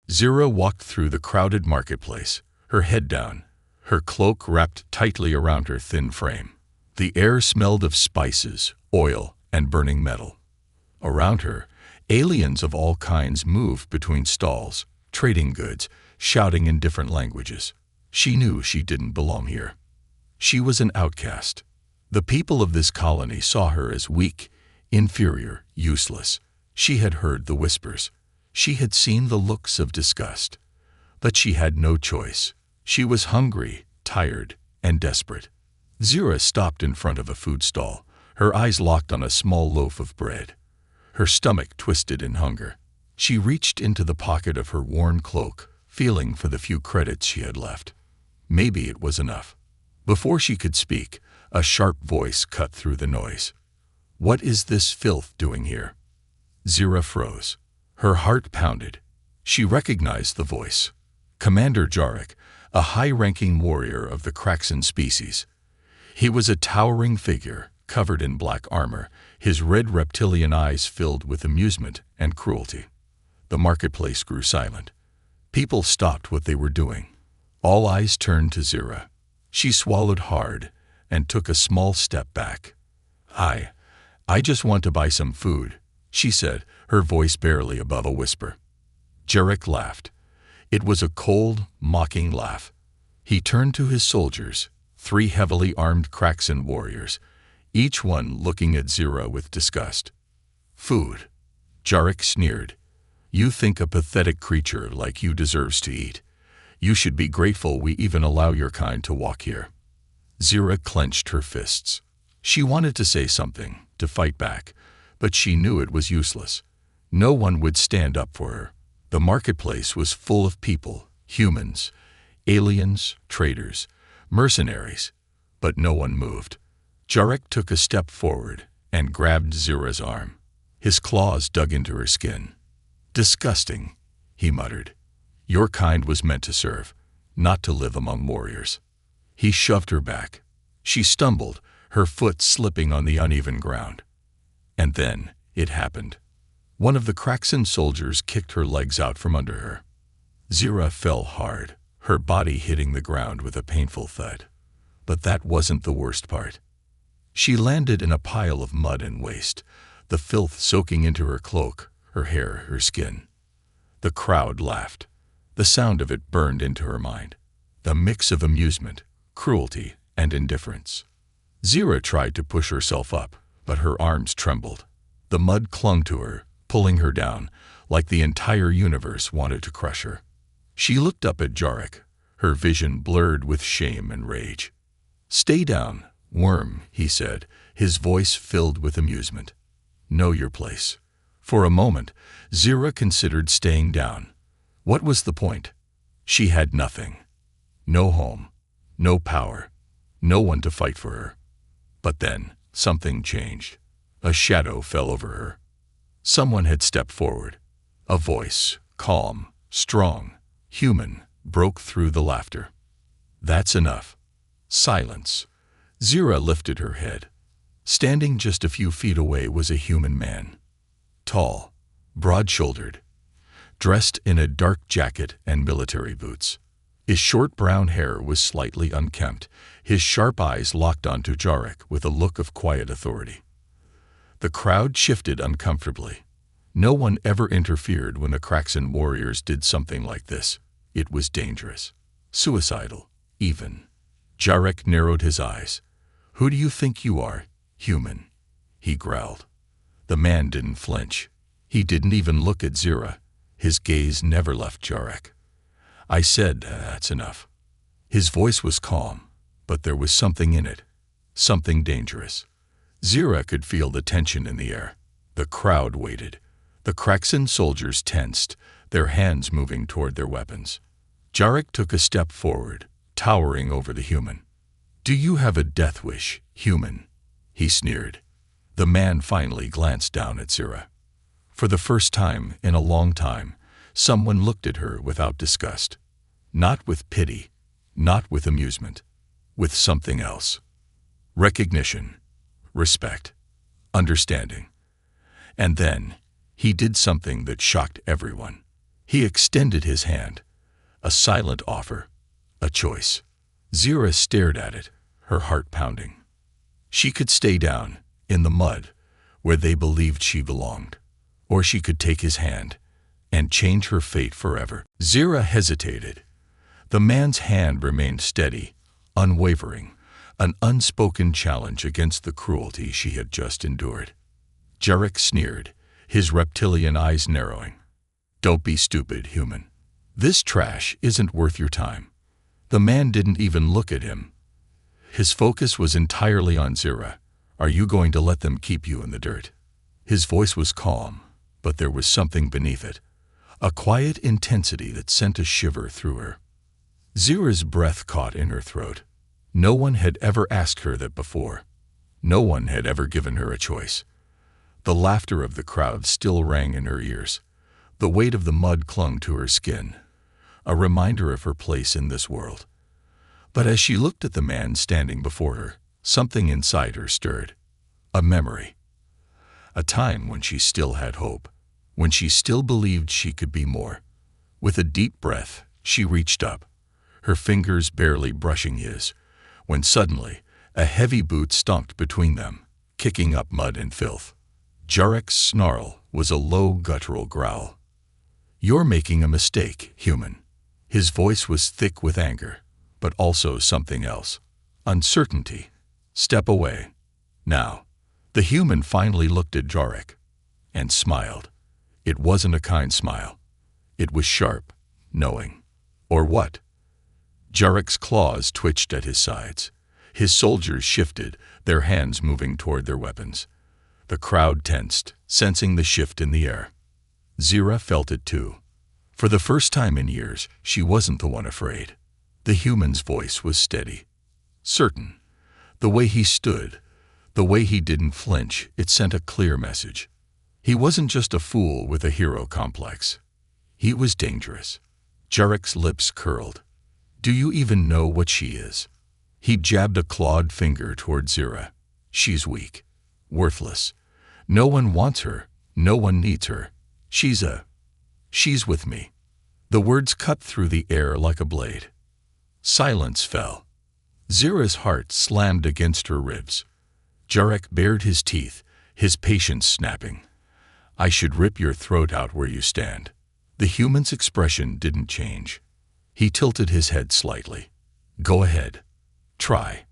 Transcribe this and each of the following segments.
Zira walked through the crowded marketplace, her head down, her cloak wrapped tightly around her thin frame. The air smelled of spices, oil, and burning metal. Around her, aliens of all kinds moved between stalls, trading goods, shouting in different languages. She knew she didn't belong here. She was an outcast. The people of this colony saw her as weak, inferior, useless. She had heard the whispers. She had seen the looks of disgust. But she had no choice. She was hungry, tired, and desperate. Zira stopped in front of a food stall, her eyes locked on a small loaf of bread. Her stomach twisted in hunger. She reached into the pocket of her worn cloak, feeling for the few credits she had left. Maybe it was enough. Before she could speak, a sharp voice cut through the noise. "What is this filth doing here?" Zira froze. Her heart pounded. She recognized the voice. Commander Jarek, a high-ranking warrior of the Kraxan species. He was a towering figure, covered in black armor, his red reptilian eyes filled with amusement and cruelty. The marketplace grew silent. People stopped what they were doing. All eyes turned to Zira. She swallowed hard and took a small step back. I just want to buy some food," she said, her voice barely above a whisper. Jarek laughed. It was a cold, mocking laugh. He turned to his soldiers, 3 heavily armed Kraxan warriors, each one looking at Zira with disgust. "Food," Jarek sneered. "You think a pathetic creature like you deserves to eat. You should be grateful we even allow your kind to walk here." Zira clenched her fists. She wanted to say something, to fight back, but she knew it was useless. No one would stand up for her. The marketplace was full of people, humans, aliens, traders, mercenaries, but no one moved. Jarek took a step forward and grabbed Zira's arm. His claws dug into her skin. "Disgusting," he muttered. "Your kind was meant to serve, not to live among warriors." He shoved her back. She stumbled, her foot slipping on the uneven ground. And then it happened. One of the Kraxan soldiers kicked her legs out from under her. Zira fell hard, her body hitting the ground with a painful thud. But that wasn't the worst part. She landed in a pile of mud and waste, the filth soaking into her cloak, her hair, her skin. The crowd laughed. The sound of it burned into her mind. The mix of amusement, cruelty, and indifference. Zira tried to push herself up, but her arms trembled. The mud clung to her, pulling her down, like the entire universe wanted to crush her. She looked up at Jarek, her vision blurred with shame and rage. "Stay down, worm," he said, his voice filled with amusement. "Know your place." For a moment, Zira considered staying down. What was the point? She had nothing. No home, no power, no one to fight for her. But then, something changed. A shadow fell over her. Someone had stepped forward. A voice, calm, strong, human, broke through the laughter. "That's enough." Silence. Zira lifted her head. Standing just a few feet away was a human man. Tall, broad-shouldered, dressed in a dark jacket and military boots. His short brown hair was slightly unkempt, his sharp eyes locked onto Jarek with a look of quiet authority. The crowd shifted uncomfortably. No one ever interfered when the Kraxan warriors did something like this. It was dangerous. Suicidal, even. Jarek narrowed his eyes. "Who do you think you are, human?" he growled. The man didn't flinch. He didn't even look at Zira. His gaze never left Jarek. "I said that's enough." His voice was calm, but there was something in it. Something dangerous. Zira could feel the tension in the air. The crowd waited. The Kraxan soldiers tensed, their hands moving toward their weapons. Jarek took a step forward, towering over the human. "Do you have a death wish, human?" he sneered. The man finally glanced down at Zira. For the first time in a long time, someone looked at her without disgust. Not with pity, not with amusement, with something else. Recognition, respect, understanding. And then, he did something that shocked everyone. He extended his hand, a silent offer, a choice. Zira stared at it, her heart pounding. She could stay down, in the mud, where they believed she belonged, or she could take his hand and change her fate forever. Zira hesitated. The man's hand remained steady, unwavering, an unspoken challenge against the cruelty she had just endured. Jarek sneered, his reptilian eyes narrowing. "Don't be stupid, human. This trash isn't worth your time." The man didn't even look at him. His focus was entirely on Zira. "Are you going to let them keep you in the dirt?" His voice was calm, but there was something beneath it, a quiet intensity that sent a shiver through her. Zira's breath caught in her throat. No one had ever asked her that before. No one had ever given her a choice. The laughter of the crowd still rang in her ears. The weight of the mud clung to her skin, a reminder of her place in this world. But as she looked at the man standing before her, something inside her stirred. A memory. A time when she still had hope, when she still believed she could be more. With a deep breath, she reached up, her fingers barely brushing his, when suddenly a heavy boot stomped between them, kicking up mud and filth. Jarek's snarl was a low guttural growl. "You're making a mistake, human." His voice was thick with anger, but also something else. Uncertainty. "Step away. Now." The human finally looked at Jarek and smiled. It wasn't a kind smile. It was sharp, knowing. Or what? Jarek's claws twitched at his sides. His soldiers shifted, their hands moving toward their weapons. The crowd tensed, sensing the shift in the air. Zira felt it too. For the first time in years, she wasn't the one afraid. The human's voice was steady, certain. The way he stood, the way he didn't flinch, it sent a clear message. He wasn't just a fool with a hero complex. He was dangerous. Jarek's lips curled. "Do you even know what she is?" He jabbed a clawed finger toward Zira. "She's weak, worthless. No one wants her. No one needs her. She's with me." The words cut through the air like a blade. Silence fell. Zira's heart slammed against her ribs. Jarek bared his teeth, his patience snapping. "I should rip your throat out where you stand." The human's expression didn't change. He tilted his head slightly. "Go ahead. Try."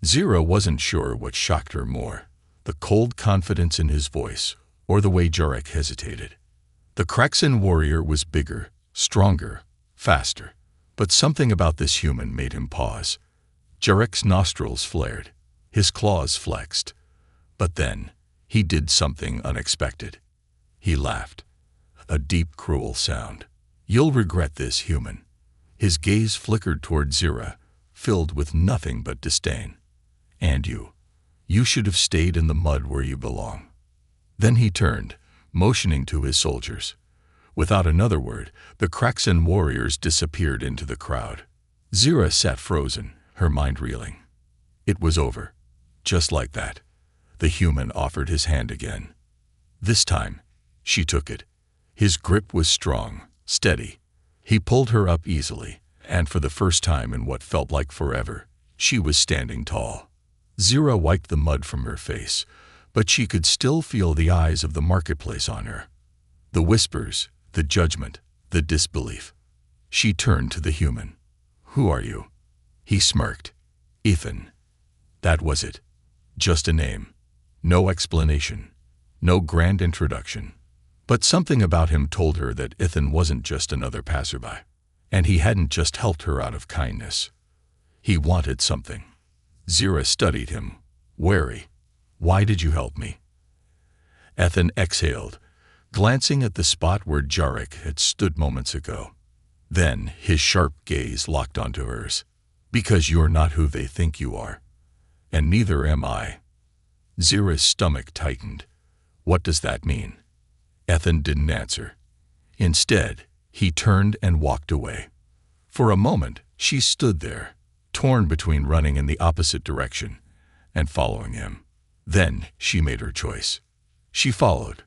Zira wasn't sure what shocked her more, the cold confidence in his voice or the way Jarek hesitated. The Kraxan warrior was bigger, stronger, faster, but something about this human made him pause. Jarek's nostrils flared, his claws flexed. But then, he did something unexpected. He laughed. A deep, cruel sound. "You'll regret this, human." His gaze flickered toward Zira, filled with nothing but disdain. "And you should have stayed in the mud where you belong." Then he turned, motioning to his soldiers. Without another word, the Kraxan warriors disappeared into the crowd. Zira sat frozen, her mind reeling. It was over. Just like that. The human offered his hand again. This time, she took it. His grip was strong, steady. He pulled her up easily, and for the first time in what felt like forever, she was standing tall. Zira wiped the mud from her face, but she could still feel the eyes of the marketplace on her. The whispers, the judgment, the disbelief. She turned to the human. "Who are you?" He smirked. "Ethan." That was it. Just a name. No explanation. No grand introduction. But something about him told her that Ethan wasn't just another passerby. And he hadn't just helped her out of kindness. He wanted something. Zira studied him, wary. "Why did you help me?" Ethan exhaled, glancing at the spot where Jarek had stood moments ago. Then his sharp gaze locked onto hers. "Because you're not who they think you are. And neither am I." Zira's stomach tightened. "What does that mean?" Ethan didn't answer. Instead, he turned and walked away. For a moment, she stood there, torn between running in the opposite direction and following him. Then she made her choice. She followed,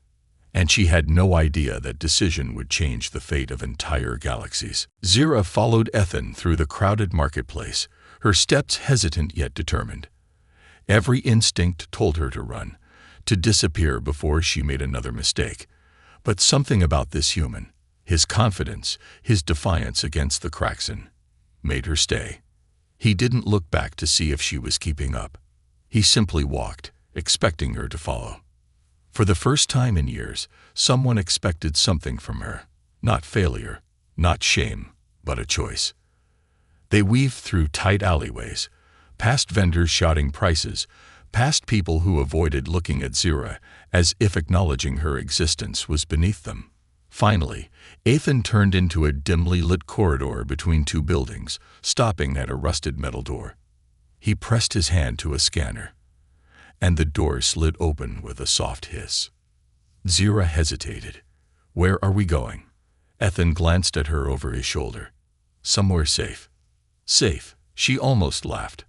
And she had no idea that decision would change the fate of entire galaxies. Zira followed Ethan through the crowded marketplace, her steps hesitant yet determined. Every instinct told her to run, to disappear before she made another mistake. But something about this human, his confidence, his defiance against the Kraxen, made her stay. He didn't look back to see if she was keeping up. He simply walked, expecting her to follow. For the first time in years, someone expected something from her. Not failure, not shame, but a choice. They weaved through tight alleyways, past vendors shouting prices, past people who avoided looking at Zira as if acknowledging her existence was beneath them. Finally, Ethan turned into a dimly lit corridor between two buildings, stopping at a rusted metal door. He pressed his hand to a scanner, and the door slid open with a soft hiss. Zira hesitated. "Where are we going?" Ethan glanced at her over his shoulder. "Somewhere safe." Safe, she almost laughed.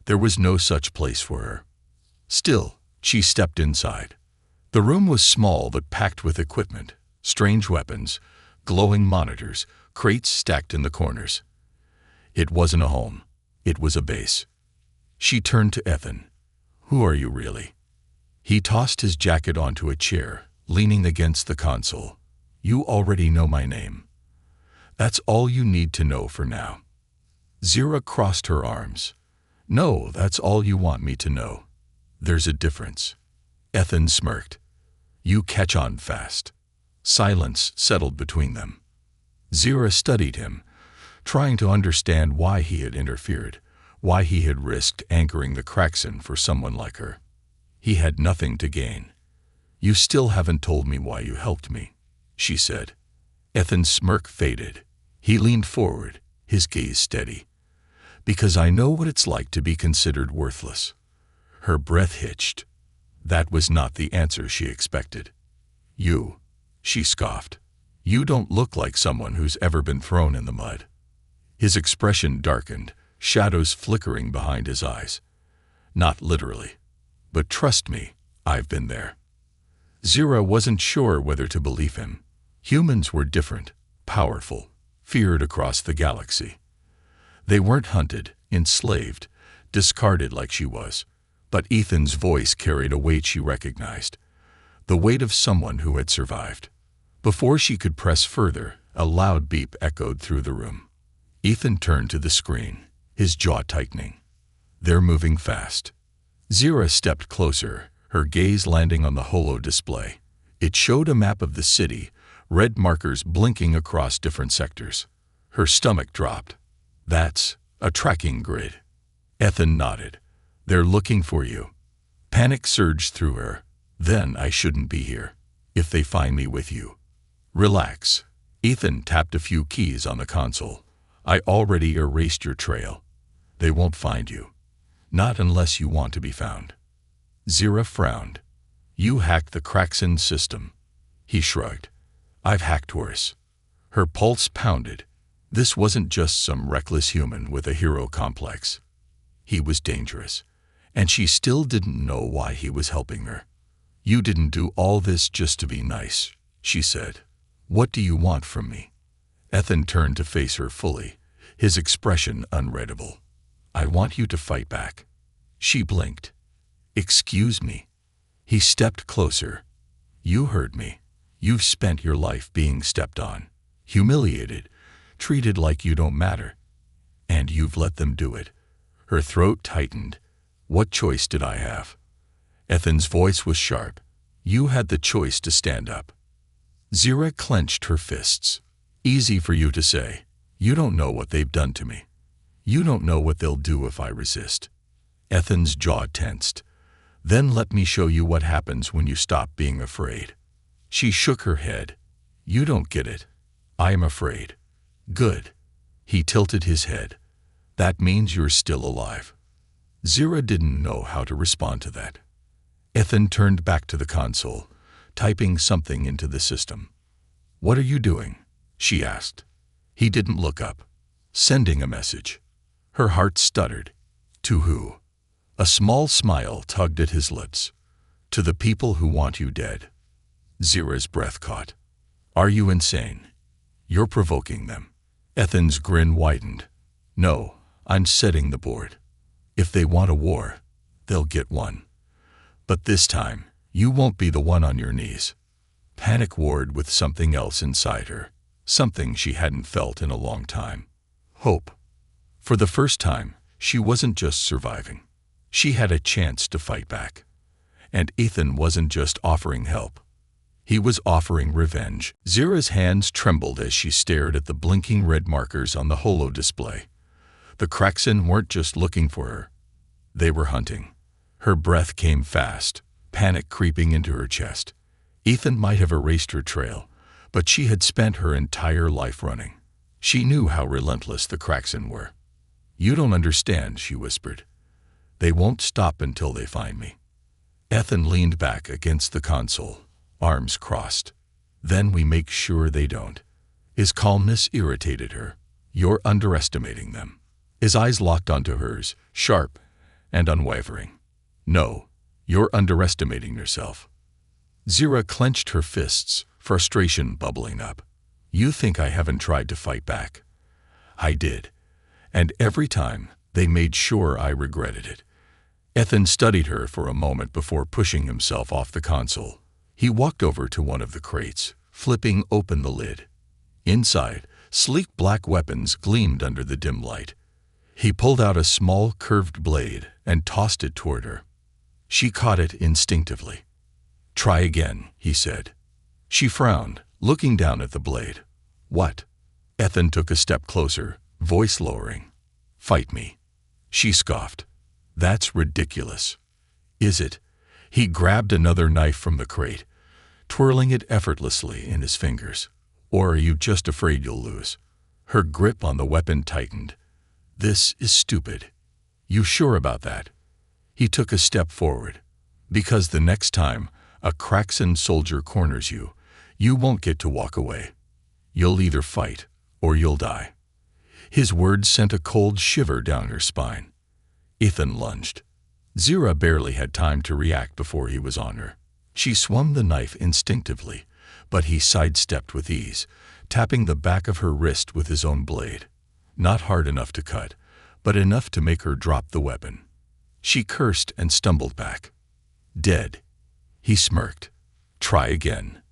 There was no such place for her. Still, she stepped inside. The room was small but packed with equipment, strange weapons, glowing monitors, crates stacked in the corners. It wasn't a home. It was a base. She turned to Ethan. "Who are you really?" He tossed his jacket onto a chair, leaning against the console. "You already know my name. That's all you need to know for now." Zira crossed her arms. "No, that's all you want me to know. There's a difference." Ethan smirked. "You catch on fast." Silence settled between them. Zira studied him, trying to understand why he had interfered, why he had risked anchoring the Kraxen for someone like her. He had nothing to gain. "You still haven't told me why you helped me," she said. Ethan's smirk faded. He leaned forward, his gaze steady. "Because I know what it's like to be considered worthless." Her breath hitched. That was not the answer she expected. "You," she scoffed. "You don't look like someone who's ever been thrown in the mud." His expression darkened, shadows flickering behind his eyes. "Not literally. But trust me, I've been there." Zira wasn't sure whether to believe him. Humans were different, powerful, feared across the galaxy. They weren't hunted, enslaved, discarded like she was. But Ethan's voice carried a weight she recognized. The weight of someone who had survived. Before she could press further, a loud beep echoed through the room. Ethan turned to the screen, his jaw tightening. "They're moving fast." Zira stepped closer, her gaze landing on the holo display. It showed a map of the city, red markers blinking across different sectors. Her stomach dropped. "That's a tracking grid." Ethan nodded. "They're looking for you." Panic surged through her. "Then I shouldn't be here. If they find me with you." "Relax." Ethan tapped a few keys on the console. "I already erased your trail. They won't find you. Not unless you want to be found." Zira frowned. "You hacked the Kraxen system." He shrugged. "I've hacked worse." Her pulse pounded. This wasn't just some reckless human with a hero complex. He was dangerous, and she still didn't know why he was helping her. "You didn't do all this just to be nice," she said. "What do you want from me?" Ethan turned to face her fully, his expression unreadable. "I want you to fight back." She blinked. "Excuse me." He stepped closer. "You heard me. You've spent your life being stepped on, humiliated, treated like you don't matter. And you've let them do it." Her throat tightened. "What choice did I have?" Ethan's voice was sharp. "You had the choice to stand up." Zira clenched her fists. "Easy for you to say. You don't know what they've done to me. You don't know what they'll do if I resist." Ethan's jaw tensed. "Then let me show you what happens when you stop being afraid." She shook her head. "You don't get it. I am afraid." "Good." He tilted his head. "That means you're still alive." Zira didn't know how to respond to that. Ethan turned back to the console, typing something into the system. "What are you doing?" she asked. He didn't look up. "Sending a message." Her heart stuttered. "To who?" A small smile tugged at his lips. "To the people who want you dead." Zira's breath caught. Are you insane? You're provoking them. Ethan's grin widened. No, I'm setting the board. If they want a war, they'll get one. But this time, you won't be the one on your knees. Panic warred with something else inside her, something she hadn't felt in a long time. Hope. For the first time, she wasn't just surviving. She had a chance to fight back. And Ethan wasn't just offering help. He was offering revenge. Zira's hands trembled as she stared at the blinking red markers on the holo display. The Kraxen weren't just looking for her. They were hunting. Her breath came fast, panic creeping into her chest. Ethan might have erased her trail, but she had spent her entire life running. She knew how relentless the Kraxen were. You don't understand, she whispered. They won't stop until they find me. Ethan leaned back against the console, arms crossed. Then we make sure they don't. His calmness irritated her. You're underestimating them. His eyes locked onto hers, sharp and unwavering. No, you're underestimating yourself. Zira clenched her fists, frustration bubbling up. You think I haven't tried to fight back? I did. And every time, they made sure I regretted it. Ethan studied her for a moment before pushing himself off the console. He walked over to one of the crates, flipping open the lid. Inside, sleek black weapons gleamed under the dim light. He pulled out a small curved blade and tossed it toward her. She caught it instinctively. Try again, he said. She frowned, looking down at the blade. What? Ethan took a step closer, voice lowering. Fight me. She scoffed. That's ridiculous. Is it? He grabbed another knife from the crate, twirling it effortlessly in his fingers. Or are you just afraid you'll lose? Her grip on the weapon tightened. This is stupid. You sure about that? He took a step forward. Because the next time a Kraxen soldier corners you, you won't get to walk away. You'll either fight or you'll die. His words sent a cold shiver down her spine. Ethan lunged. Zira barely had time to react before he was on her. She swung the knife instinctively, but he sidestepped with ease, tapping the back of her wrist with his own blade. Not hard enough to cut, but enough to make her drop the weapon. She cursed and stumbled back. Dead. He smirked. Try again.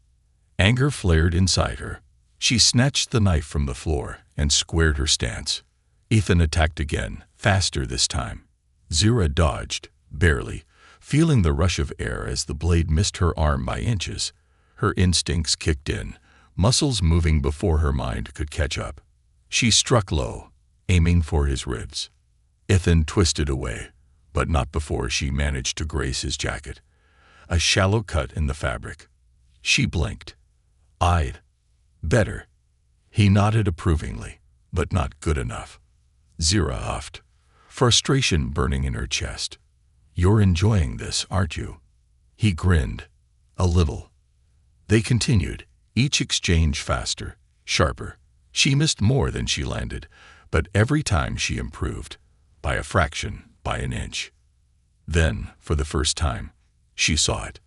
Anger flared inside her. She snatched the knife from the floor and squared her stance. Ethan attacked again, faster this time. Zira dodged, barely, feeling the rush of air as the blade missed her arm by inches. Her instincts kicked in, muscles moving before her mind could catch up. She struck low, aiming for his ribs. Ethan twisted away, but not before she managed to graze his jacket. A shallow cut in the fabric. She blinked. I'd better. He nodded approvingly, but not good enough. Zira huffed, frustration burning in her chest. You're enjoying this, aren't you? He grinned. A little. They continued, each exchange faster, sharper. She missed more than she landed, but every time she improved, by a fraction, by an inch. Then, for the first time, she saw it.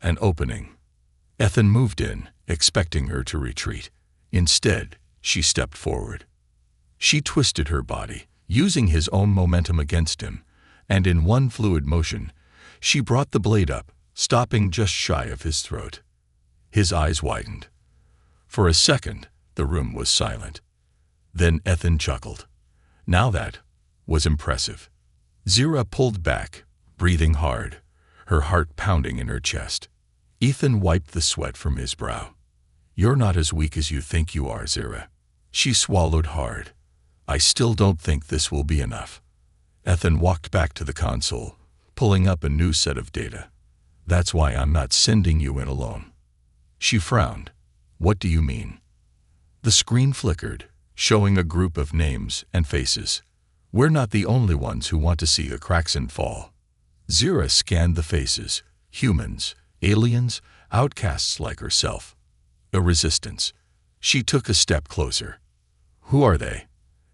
An opening. Ethan moved in, expecting her to retreat. Instead, she stepped forward. She twisted her body, using his own momentum against him, and in one fluid motion, she brought the blade up, stopping just shy of his throat. His eyes widened. For a second, the room was silent. Then Ethan chuckled. Now that was impressive. Zira pulled back, breathing hard, her heart pounding in her chest. Ethan wiped the sweat from his brow. You're not as weak as you think you are, Zira. She swallowed hard. I still don't think this will be enough. Ethan walked back to the console, pulling up a new set of data. That's why I'm not sending you in alone. She frowned. What do you mean? The screen flickered, showing a group of names and faces. We're not the only ones who want to see a Kraxen fall. Zira scanned the faces. Humans, aliens, outcasts like herself. A resistance. She took a step closer. Who are they?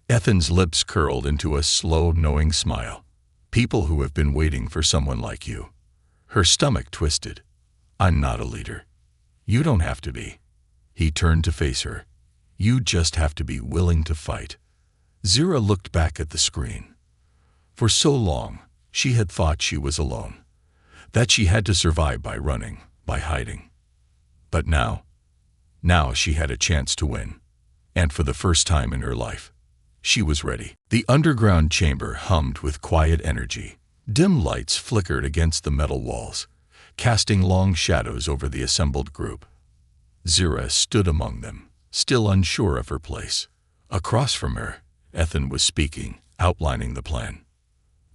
Ethan's lips curled into a slow, knowing smile. People who have been waiting for someone like you. Her stomach twisted. I'm not a leader. You don't have to be. He turned to face her. You just have to be willing to fight. Zira looked back at the screen. For so long, she had thought she was alone, that she had to survive by running, by hiding. But now she had a chance to win. And for the first time in her life, she was ready. The underground chamber hummed with quiet energy. Dim lights flickered against the metal walls, casting long shadows over the assembled group. Zira stood among them, still unsure of her place. Across from her, Ethan was speaking, outlining the plan.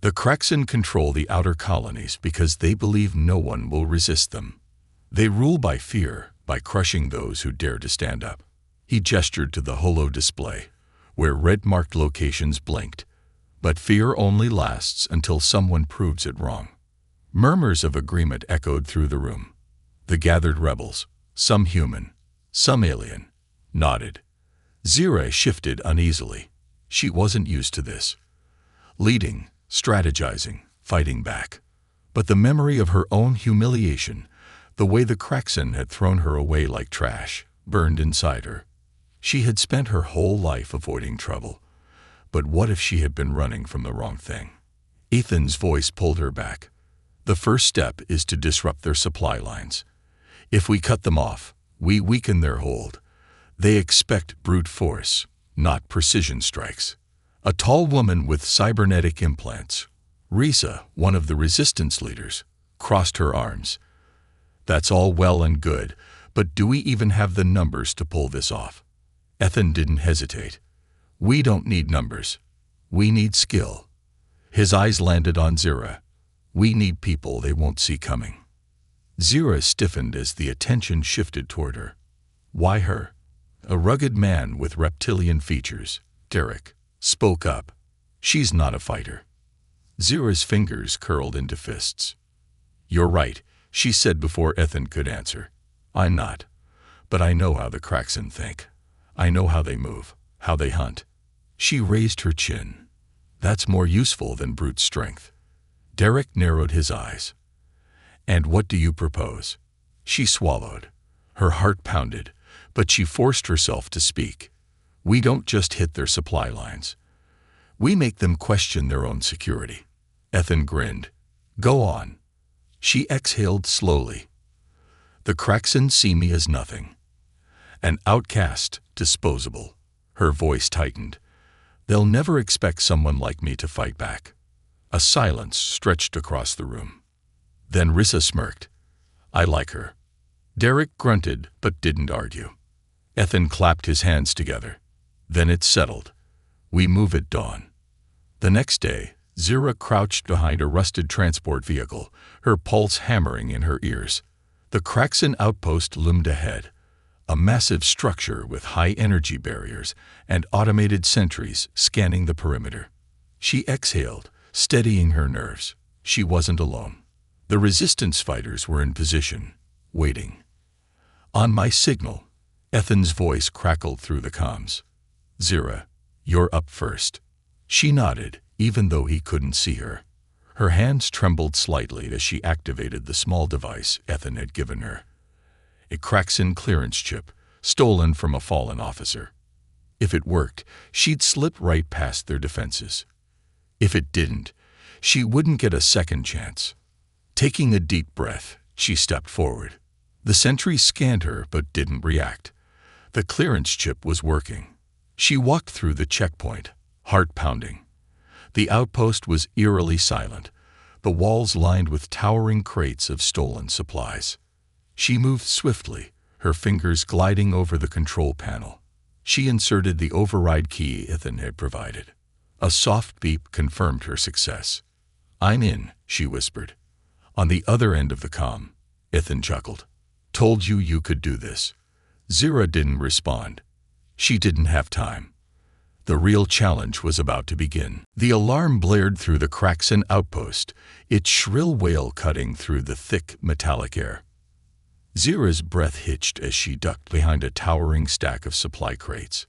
The Kraxan control the outer colonies because they believe no one will resist them. They rule by fear, by crushing those who dare to stand up. He gestured to the holo display, where red-marked locations blinked. But fear only lasts until someone proves it wrong. Murmurs of agreement echoed through the room. The gathered rebels, some human, some alien, nodded. Zira shifted uneasily. She wasn't used to this. Leading, strategizing, fighting back. But the memory of her own humiliation, the way the Kraxan had thrown her away like trash, burned inside her. She had spent her whole life avoiding trouble. But what if she had been running from the wrong thing? Ethan's voice pulled her back. The first step is to disrupt their supply lines. If we cut them off, we weaken their hold. They expect brute force, not precision strikes. A tall woman with cybernetic implants, Risa, one of the resistance leaders, crossed her arms. That's all well and good, but do we even have the numbers to pull this off? Ethan didn't hesitate. We don't need numbers. We need skill. His eyes landed on Zira. We need people they won't see coming. Zira stiffened as the attention shifted toward her. Why her? A rugged man with reptilian features, Derek, spoke up. She's not a fighter. Zira's fingers curled into fists. You're right, she said before Ethan could answer. I'm not. But I know how the Kraxan think. I know how they move, how they hunt. She raised her chin. That's more useful than brute strength. Derek narrowed his eyes. And what do you propose? She swallowed. Her heart pounded, but she forced herself to speak. We don't just hit their supply lines. We make them question their own security. Ethan grinned. Go on. She exhaled slowly. The Kraxan see me as nothing. An outcast, disposable. Her voice tightened. They'll never expect someone like me to fight back. A silence stretched across the room. Then Risa smirked. I like her. Derek grunted but didn't argue. Ethan clapped his hands together. Then it settled. We move at dawn. The next day, Zira crouched behind a rusted transport vehicle, her pulse hammering in her ears. The Kraxan outpost loomed ahead, a massive structure with high energy barriers and automated sentries scanning the perimeter. She exhaled, steadying her nerves. She wasn't alone. The resistance fighters were in position, waiting. On my signal, Ethan's voice crackled through the comms. Zira, you're up first. She nodded, even though he couldn't see her. Her hands trembled slightly as she activated the small device Ethan had given her. A Kraxan clearance chip, stolen from a fallen officer. If it worked, she'd slip right past their defenses. If it didn't, she wouldn't get a second chance. Taking a deep breath, she stepped forward. The sentry scanned her but didn't react. The clearance chip was working. She walked through the checkpoint, heart pounding. The outpost was eerily silent, the walls lined with towering crates of stolen supplies. She moved swiftly, her fingers gliding over the control panel. She inserted the override key Ethan had provided. A soft beep confirmed her success. I'm in, she whispered. On the other end of the comm, Ethan chuckled. Told you you could do this. Zira didn't respond. She didn't have time. The real challenge was about to begin. The alarm blared through the Kraxan outpost, its shrill wail cutting through the thick, metallic air. Zira's breath hitched as she ducked behind a towering stack of supply crates.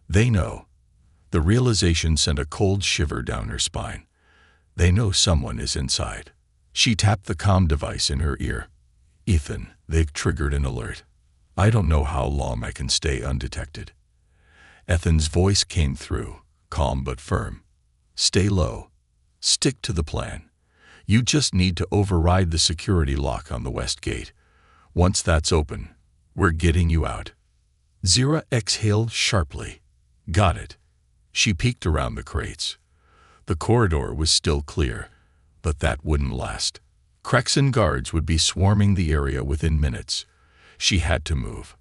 They know. The realization sent a cold shiver down her spine. They know someone is inside. She tapped the comm device in her ear. Ethan, they've triggered an alert. I don't know how long I can stay undetected. Ethan's voice came through, calm but firm. Stay low. Stick to the plan. You just need to override the security lock on the west gate. Once that's open, we're getting you out. Zira exhaled sharply. Got it. She peeked around the crates. The corridor was still clear, but that wouldn't last. Crexan guards would be swarming the area within minutes. She had to move.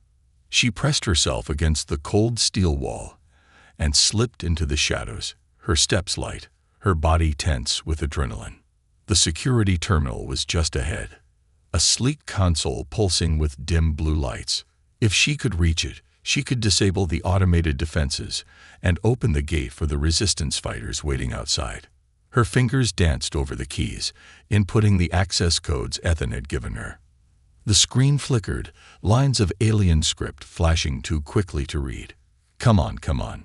She pressed herself against the cold steel wall and slipped into the shadows, her steps light, her body tense with adrenaline. The security terminal was just ahead, a sleek console pulsing with dim blue lights. If she could reach it, she could disable the automated defenses and open the gate for the resistance fighters waiting outside. Her fingers danced over the keys, inputting the access codes Ethan had given her. The screen flickered, lines of alien script flashing too quickly to read. Come on, come on.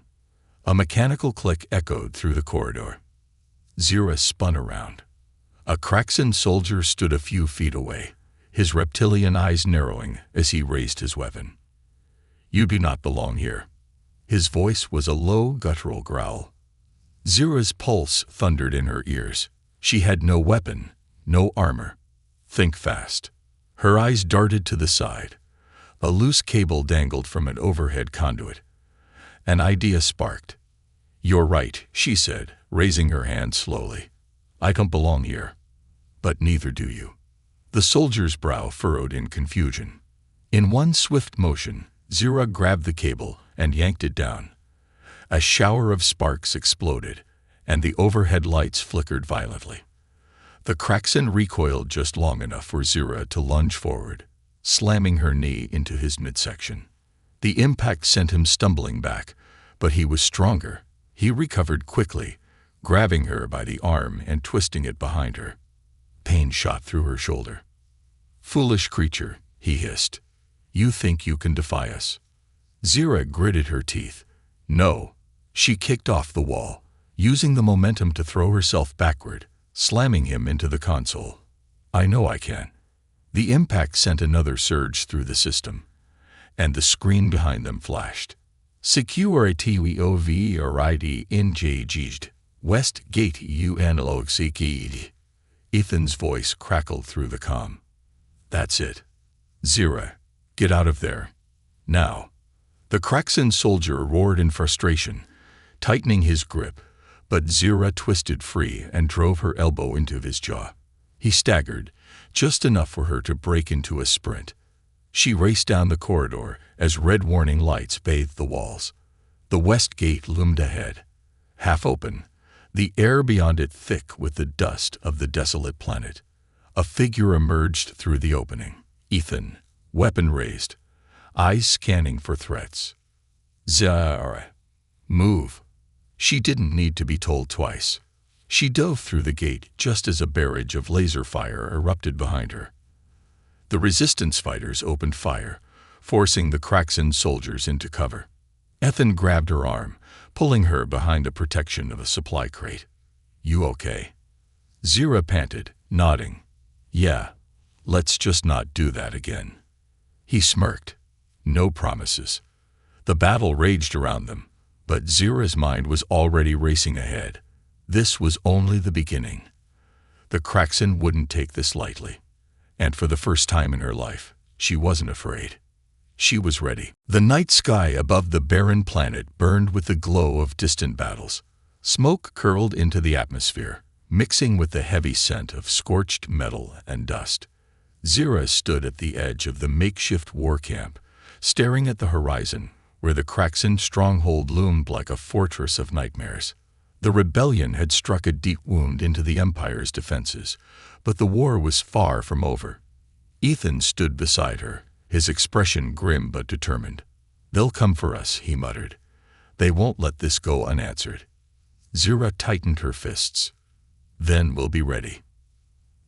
A mechanical click echoed through the corridor. Zira spun around. A Crexan soldier stood a few feet away, his reptilian eyes narrowing as he raised his weapon. You do not belong here. His voice was a low, guttural growl. Zira's pulse thundered in her ears. She had no weapon, no armor. Think fast. Her eyes darted to the side. A loose cable dangled from an overhead conduit. An idea sparked. You're right, she said, raising her hand slowly. I don't belong here. But neither do you. The soldier's brow furrowed in confusion. In one swift motion, Zira grabbed the cable and yanked it down. A shower of sparks exploded, and the overhead lights flickered violently. The Crexan recoiled just long enough for Zira to lunge forward, slamming her knee into his midsection. The impact sent him stumbling back, but he was stronger. He recovered quickly, grabbing her by the arm and twisting it behind her. Pain shot through her shoulder. Foolish creature, he hissed. You think you can defy us? Zira gritted her teeth. No. She kicked off the wall, using the momentum to throw herself backward, slamming him into the console. I know I can. The impact sent another surge through the system, and the screen behind them flashed. Security override engaged. West gate unlocked. Ethan's voice crackled through the comm. That's it. Zira, get out of there. Now. The Crexan soldier roared in frustration, tightening his grip, but Zira twisted free and drove her elbow into his jaw. He staggered, just enough for her to break into a sprint. She raced down the corridor as red warning lights bathed the walls. The west gate loomed ahead, half open, the air beyond it thick with the dust of the desolate planet. A figure emerged through the opening. Ethan, weapon raised, eyes scanning for threats. Zara, move. She didn't need to be told twice. She dove through the gate just as a barrage of laser fire erupted behind her. The resistance fighters opened fire, forcing the Crexan soldiers into cover. Ethan grabbed her arm, pulling her behind the protection of a supply crate. You okay? Zira panted, nodding. Yeah, let's just not do that again. He smirked. No promises. The battle raged around them, but Zira's mind was already racing ahead. This was only the beginning. The Crexan wouldn't take this lightly, and for the first time in her life, she wasn't afraid. She was ready. The night sky above the barren planet burned with the glow of distant battles. Smoke curled into the atmosphere, mixing with the heavy scent of scorched metal and dust. Zira stood at the edge of the makeshift war camp, staring at the horizon, where the Crexan stronghold loomed like a fortress of nightmares. The rebellion had struck a deep wound into the Empire's defenses, but the war was far from over. Ethan stood beside her, his expression grim but determined. They'll come for us, he muttered. They won't let this go unanswered. Zira tightened her fists. Then we'll be ready.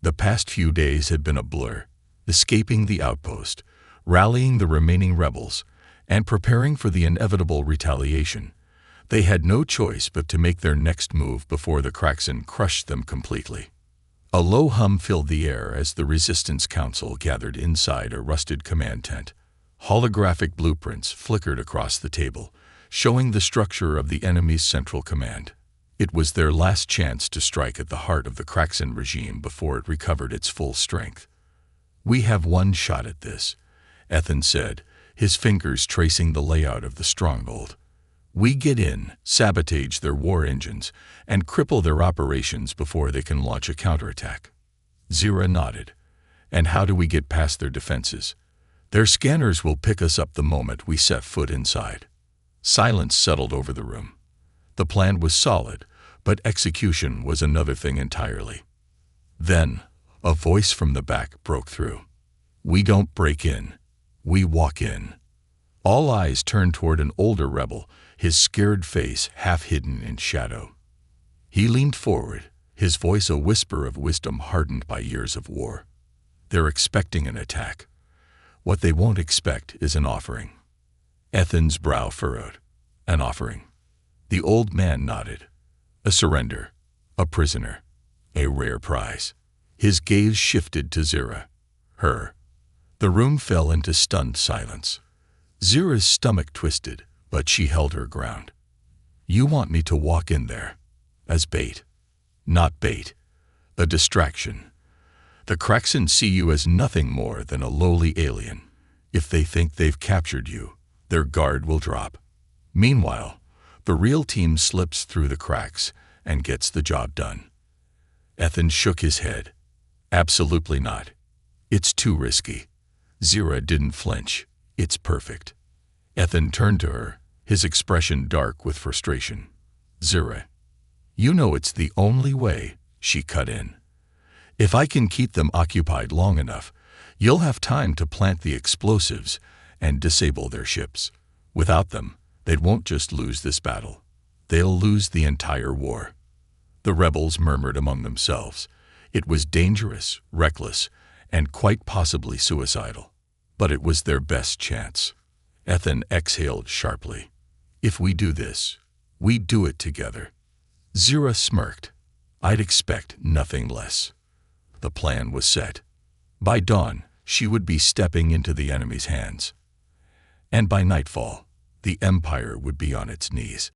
The past few days had been a blur, escaping the outpost, rallying the remaining rebels, and preparing for the inevitable retaliation. They had no choice but to make their next move before the Crexan crushed them completely. A low hum filled the air as the Resistance Council gathered inside a rusted command tent. Holographic blueprints flickered across the table, showing the structure of the enemy's central command. It was their last chance to strike at the heart of the Kraxan regime before it recovered its full strength. "We have one shot at this," Ethan said, his fingers tracing the layout of the stronghold. "We get in, sabotage their war engines, and cripple their operations before they can launch a counterattack." Zira nodded. "And how do we get past their defenses?" "Their scanners will pick us up the moment we set foot inside." Silence settled over the room. The plan was solid, but execution was another thing entirely. Then, a voice from the back broke through. "We don't break in. We walk in." All eyes turned toward an older rebel, his scared face half hidden in shadow. He leaned forward, his voice a whisper of wisdom hardened by years of war. "They're expecting an attack. What they won't expect is an offering." Ethan's brow furrowed. "An offering?" The old man nodded. "A surrender. A prisoner. A rare prize." His gaze shifted to Zira. Her. The room fell into stunned silence. Zira's stomach twisted, but she held her ground. "You want me to walk in there? As bait?" "Not bait. A distraction. The Kraxan see you as nothing more than a lowly alien. If they think they've captured you, their guard will drop. Meanwhile, the real team slips through the cracks and gets the job done." Ethan shook his head. "Absolutely not. It's too risky." Zira didn't flinch. "It's perfect." Ethan turned to her, his expression dark with frustration. "Zira, you know it's the only way," she cut in. "If I can keep them occupied long enough, you'll have time to plant the explosives and disable their ships. Without them, they won't just lose this battle. They'll lose the entire war." The rebels murmured among themselves. It was dangerous, reckless, and quite possibly suicidal. But it was their best chance. Ethan exhaled sharply. "If we do this, we do it together." Zira smirked. "I'd expect nothing less." The plan was set. By dawn, she would be stepping into the enemy's hands. And by nightfall, the Empire would be on its knees.